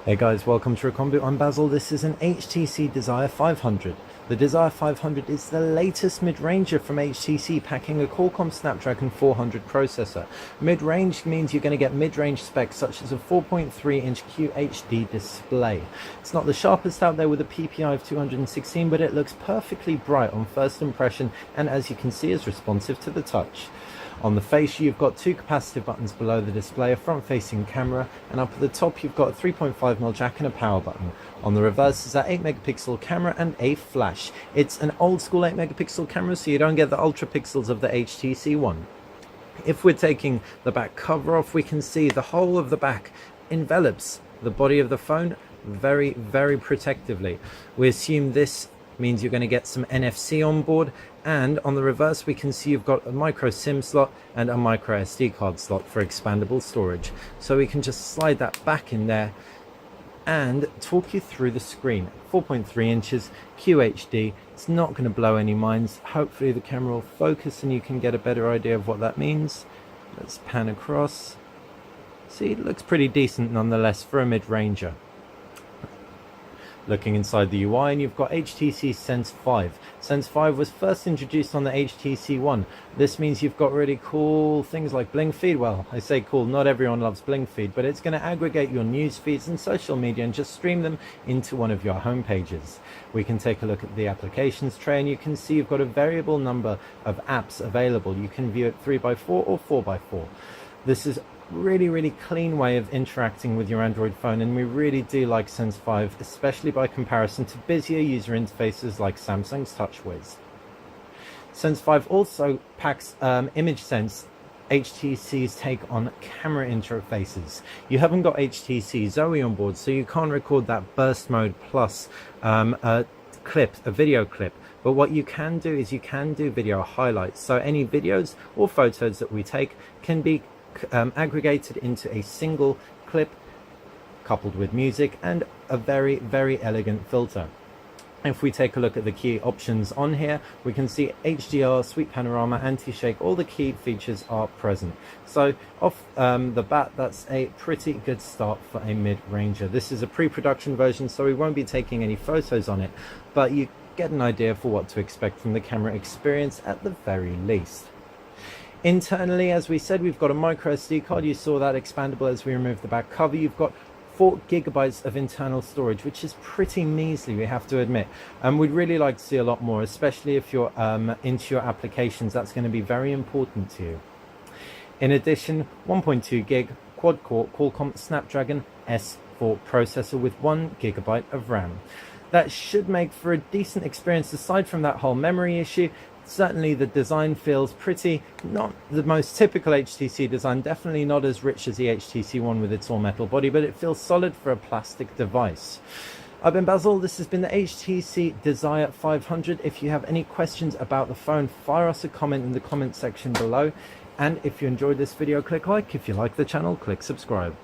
Hey guys, welcome to Recon Boot. I'm Basil. This is an HTC Desire 500. The Desire 500 is the latest mid-ranger from HTC, packing a Qualcomm Snapdragon 400 processor. Mid-range means you're going to get mid-range specs such as a 4.3-inch QHD display. It's not the sharpest out there with a PPI of 216, but it looks perfectly bright on first impression, and as you can see is responsive to the touch. On the face, you've got two capacitive buttons below the display, a front-facing camera, and up at the top you've got a 3.5mm jack and a power button. On the reverse is that 8-megapixel camera and a flash. It's an old-school 8-megapixel camera, so you don't get the ultra pixels of the HTC one. If we're taking the back cover off, we can see the whole of the back envelops the body of the phone very, very protectively. We assume this means you're going to get some NFC on board, and on the reverse we can see you've got a micro SIM slot and a micro SD card slot for expandable storage. So we can just slide that back in there and talk you through the screen. 4.3 inches QHD. It's not going to blow any minds. Hopefully the camera will focus and you can get a better idea of what that means. Let's pan across. See, it looks pretty decent nonetheless for a mid-ranger. Looking inside the UI, and you've got HTC Sense 5. Sense 5 was first introduced on the HTC One. This means you've got really cool things like Bling Feed. Well, I say cool, not everyone loves Bling Feed, but it's going to aggregate your news feeds and social media and just stream them into one of your home pages. We can take a look at the applications tray, and you can see you've got a variable number of apps available. You can view it 3x4 or 4x4. This is really clean way of interacting with your Android phone, and we really do like Sense 5, especially by comparison to busier user interfaces like Samsung's TouchWiz. Sense 5 also packs ImageSense, HTC's take on camera interfaces. You haven't got HTC Zoe on board, so you can't record that burst mode plus a video clip. But what you can do is you can do video highlights, so any videos or photos that we take can be aggregated into a single clip coupled with music and a very elegant filter. If we take a look at the key options on here, we can see HDR, sweep panorama, anti-shake, all the key features are present. So off the bat, that's a pretty good start for a mid-ranger. This is a pre-production version, so we won't be taking any photos on it, but you get an idea for what to expect from the camera experience at the very least. Internally, as we said, we've got a micro SD card. You saw that expandable as we removed the back cover. You've got 4 GB of internal storage, which is pretty measly, we have to admit. We'd really like to see a lot more, especially if you're into your applications. That's going to be very important to you. In addition, 1.2 gig quad-core Qualcomm Snapdragon S4 processor with 1 GB of RAM. That should make for a decent experience aside from that whole memory issue. Certainly the design feels pretty, not the most typical HTC design, definitely not as rich as the HTC One with its all-metal body, but it feels solid for a plastic device. I've been Basil, this has been the HTC Desire 500. If you have any questions about the phone, fire us a comment in the comment section below. And if you enjoyed this video, click like. If you like the channel, click subscribe.